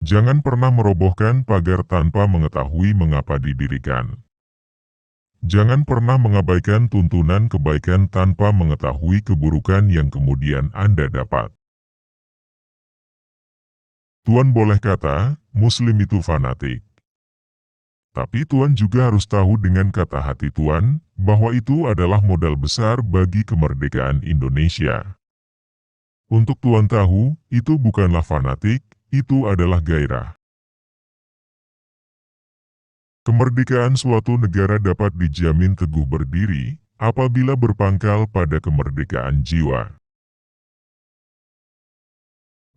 Jangan pernah merobohkan pagar tanpa mengetahui mengapa didirikan. Jangan pernah mengabaikan tuntunan kebaikan tanpa mengetahui keburukan yang kemudian Anda dapat. Tuan boleh kata, Muslim itu fanatik. Tapi Tuan juga harus tahu dengan kata hati Tuan, bahwa itu adalah modal besar bagi kemerdekaan Indonesia. Untuk Tuan tahu, itu bukanlah fanatik, itu adalah gairah. Kemerdekaan suatu negara dapat dijamin teguh berdiri, apabila berpangkal pada kemerdekaan jiwa.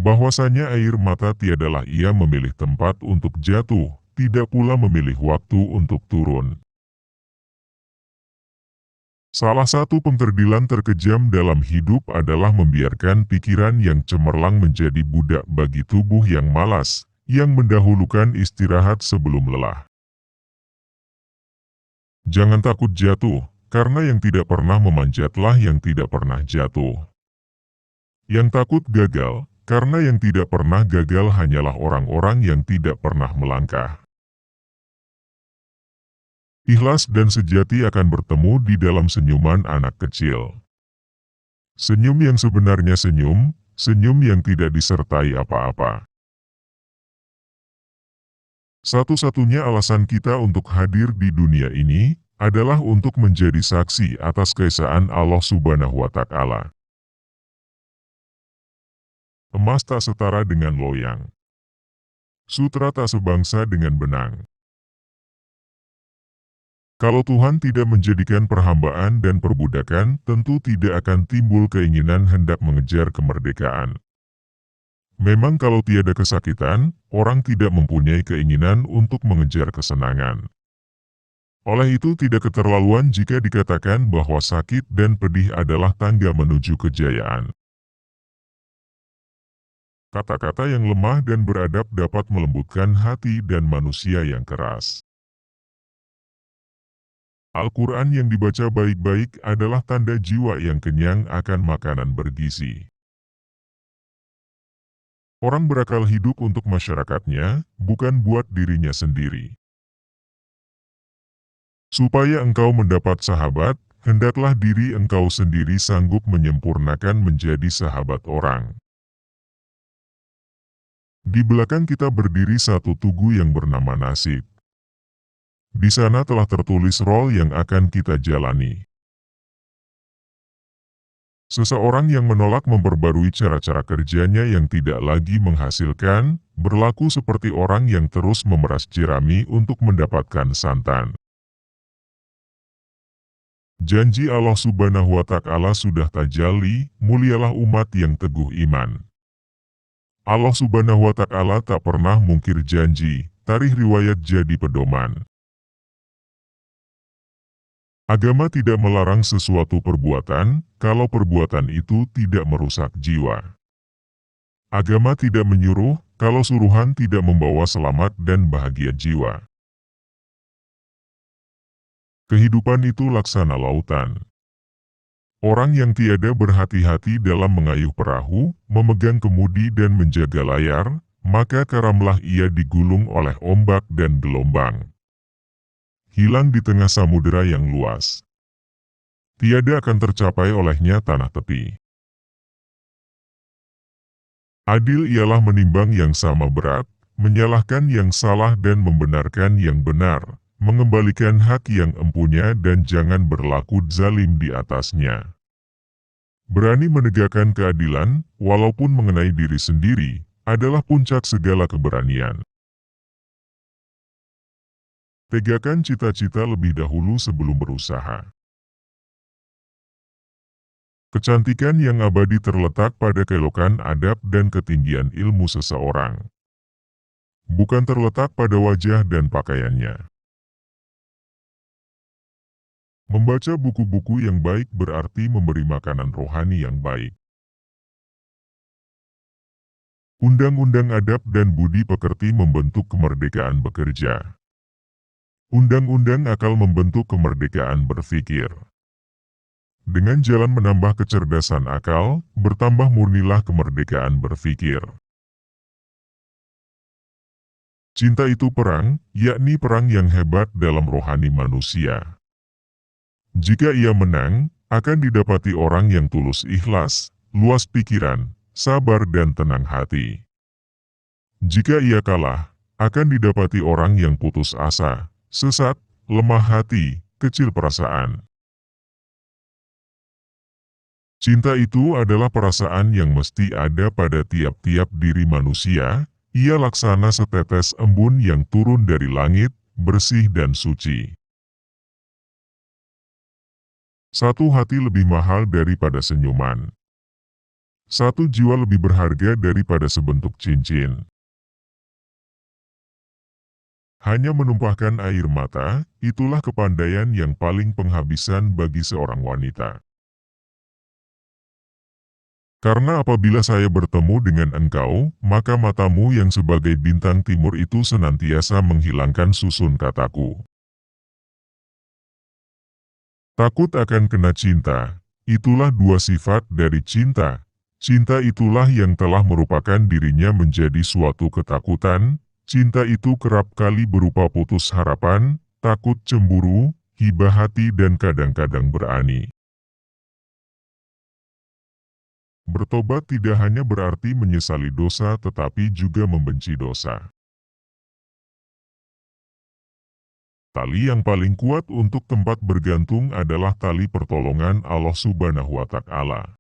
Bahwasanya air mata tiadalah ia memilih tempat untuk jatuh, tidak pula memilih waktu untuk turun. Salah satu pengkerdilan terkejam dalam hidup adalah membiarkan pikiran yang cemerlang menjadi budak bagi tubuh yang malas, yang mendahulukan istirahat sebelum lelah. Jangan takut jatuh, karena yang tidak pernah memanjatlah yang tidak pernah jatuh. Yang takut gagal, karena yang tidak pernah gagal hanyalah orang-orang yang tidak pernah melangkah. Ikhlas dan sejati akan bertemu di dalam senyuman anak kecil. Senyum yang sebenarnya senyum, senyum yang tidak disertai apa-apa. Satu-satunya alasan kita untuk hadir di dunia ini, adalah untuk menjadi saksi atas keesaan Allah Subhanahu wa Ta'ala. Emas tak setara dengan loyang. Sutra tak sebangsa dengan benang. Kalau Tuhan tidak menjadikan perhambaan dan perbudakan, tentu tidak akan timbul keinginan hendak mengejar kemerdekaan. Memang kalau tiada kesakitan, orang tidak mempunyai keinginan untuk mengejar kesenangan. Oleh itu tidak keterlaluan jika dikatakan bahwa sakit dan pedih adalah tangga menuju kejayaan. Kata-kata yang lemah dan beradab dapat melembutkan hati dan manusia yang keras. Al-Quran yang dibaca baik-baik adalah tanda jiwa yang kenyang akan makanan bergizi. Orang berakal hidup untuk masyarakatnya, bukan buat dirinya sendiri. Supaya engkau mendapat sahabat, hendaklah diri engkau sendiri sanggup menyempurnakan menjadi sahabat orang. Di belakang kita berdiri satu tugu yang bernama nasib. Di sana telah tertulis role yang akan kita jalani. Seseorang yang menolak memperbarui cara-cara kerjanya yang tidak lagi menghasilkan, berlaku seperti orang yang terus memeras jerami untuk mendapatkan santan. Janji Allah Subhanahu wa Ta'ala sudah tajalli, mulialah umat yang teguh iman. Allah Subhanahu wa Ta'ala tak pernah mungkir janji, tarikh riwayat jadi pedoman. Agama tidak melarang sesuatu perbuatan, kalau perbuatan itu tidak merusak jiwa. Agama tidak menyuruh, kalau suruhan tidak membawa selamat dan bahagia jiwa. Kehidupan itu laksana lautan. Orang yang tiada berhati-hati dalam mengayuh perahu, memegang kemudi dan menjaga layar, maka karamlah ia digulung oleh ombak dan gelombang. Hilang di tengah samudera yang luas. Tiada akan tercapai olehnya tanah tepi. Adil ialah menimbang yang sama berat, menyalahkan yang salah dan membenarkan yang benar, mengembalikan hak yang empunya dan jangan berlaku zalim di atasnya. Berani menegakkan keadilan, walaupun mengenai diri sendiri, adalah puncak segala keberanian. Tegakkan cita-cita lebih dahulu sebelum berusaha. Kecantikan yang abadi terletak pada keelokan adab dan ketinggian ilmu seseorang. Bukan terletak pada wajah dan pakaiannya. Membaca buku-buku yang baik berarti memberi makanan rohani yang baik. Undang-undang adab dan budi pekerti membentuk kemerdekaan bekerja. Undang-undang akal membentuk kemerdekaan berpikir. Dengan jalan menambah kecerdasan akal, bertambah murnilah kemerdekaan berpikir. Cinta itu perang, yakni perang yang hebat dalam rohani manusia. Jika ia menang, akan didapati orang yang tulus ikhlas, luas pikiran, sabar dan tenang hati. Jika ia kalah, akan didapati orang yang putus asa, sesat, lemah hati, kecil perasaan. Cinta itu adalah perasaan yang mesti ada pada tiap-tiap diri manusia. Ia laksana setetes embun yang turun dari langit, bersih dan suci. Satu hati lebih mahal daripada senyuman. Satu jiwa lebih berharga daripada sebentuk cincin. Hanya menumpahkan air mata, itulah kepandaian yang paling penghabisan bagi seorang wanita. Karena apabila saya bertemu dengan engkau, maka matamu yang sebagai bintang timur itu senantiasa menghilangkan susun kataku. Takut akan kena cinta, itulah dua sifat dari cinta. Cinta itulah yang telah merupakan dirinya menjadi suatu ketakutan. Cinta itu kerap kali berupa putus harapan, takut cemburu, hibah hati dan kadang-kadang berani. Bertobat tidak hanya berarti menyesali dosa tetapi juga membenci dosa. Tali yang paling kuat untuk tempat bergantung adalah tali pertolongan Allah Subhanahu wa Ta'ala.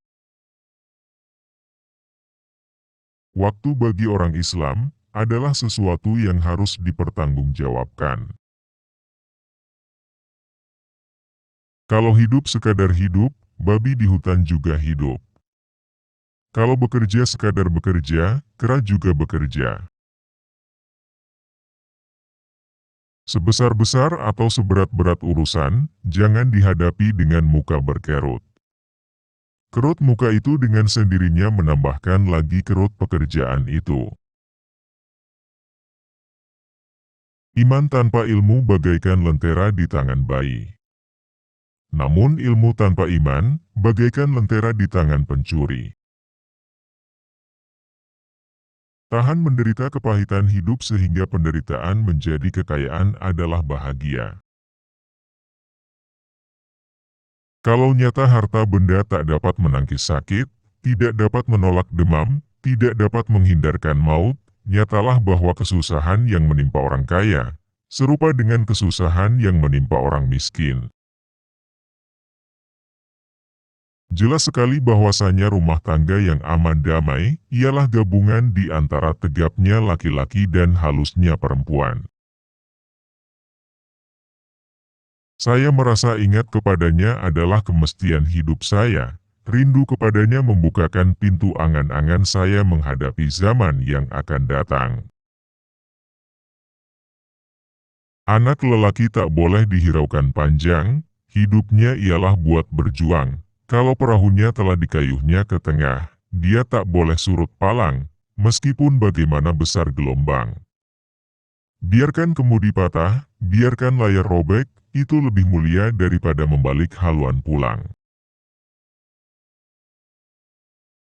Waktu bagi orang Islam adalah sesuatu yang harus dipertanggungjawabkan. Kalau hidup sekadar hidup, babi di hutan juga hidup. Kalau bekerja sekadar bekerja, kera juga bekerja. Sebesar-besar atau seberat-berat urusan, jangan dihadapi dengan muka berkerut. Kerut muka itu dengan sendirinya menambahkan lagi kerut pekerjaan itu. Iman tanpa ilmu bagaikan lentera di tangan bayi. Namun ilmu tanpa iman, bagaikan lentera di tangan pencuri. Tahan menderita kepahitan hidup sehingga penderitaan menjadi kekayaan adalah bahagia. Kalau nyata harta benda tak dapat menangkis sakit, tidak dapat menolak demam, tidak dapat menghindarkan maut, nyatalah bahwa kesusahan yang menimpa orang kaya, serupa dengan kesusahan yang menimpa orang miskin. Jelas sekali bahwasanya rumah tangga yang aman damai, ialah gabungan di antara tegapnya laki-laki dan halusnya perempuan. Saya merasa ingat kepadanya adalah kemestian hidup saya, rindu kepadanya membukakan pintu angan-angan saya menghadapi zaman yang akan datang. Anak lelaki tak boleh dihiraukan panjang, hidupnya ialah buat berjuang. Kalau perahunya telah dikayuhnya ke tengah, dia tak boleh surut palang, meskipun bagaimana besar gelombang. Biarkan kemudi patah, biarkan layar robek, itu lebih mulia daripada membalik haluan pulang.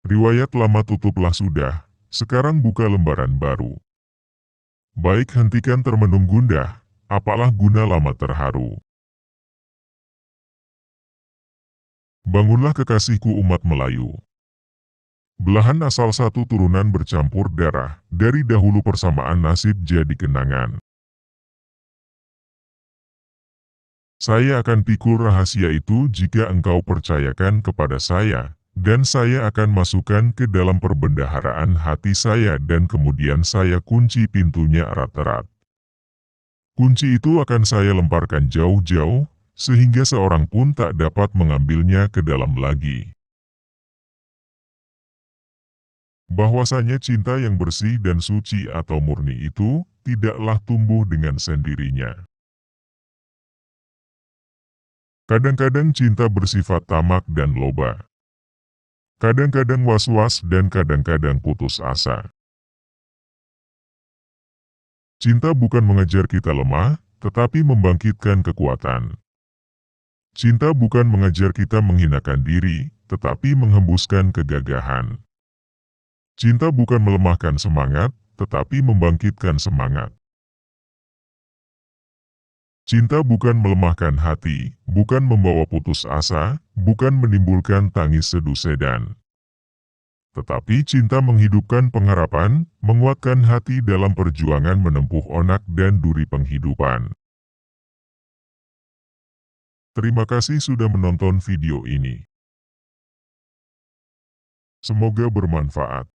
Riwayat lama tutuplah sudah, sekarang buka lembaran baru. Baik hentikan termenung gundah, apalah guna lama terharu. Bangunlah kekasihku umat Melayu. Belahan asal satu turunan bercampur darah, dari dahulu persamaan nasib jadi kenangan. Saya akan pikul rahasia itu jika engkau percayakan kepada saya, dan saya akan masukkan ke dalam perbendaharaan hati saya dan kemudian saya kunci pintunya erat-erat. Kunci itu akan saya lemparkan jauh-jauh, sehingga seorang pun tak dapat mengambilnya ke dalam lagi. Bahwasanya cinta yang bersih dan suci atau murni itu, tidaklah tumbuh dengan sendirinya. Kadang-kadang cinta bersifat tamak dan loba. Kadang-kadang was-was dan kadang-kadang putus asa. Cinta bukan mengejar kita lemah, tetapi membangkitkan kekuatan. Cinta bukan mengejar kita menghinakan diri, tetapi menghembuskan kegagahan. Cinta bukan melemahkan semangat, tetapi membangkitkan semangat. Cinta bukan melemahkan hati, bukan membawa putus asa, bukan menimbulkan tangis sedu sedan. Tetapi cinta menghidupkan pengharapan, menguatkan hati dalam perjuangan menempuh onak dan duri penghidupan. Terima kasih sudah menonton video ini. Semoga bermanfaat.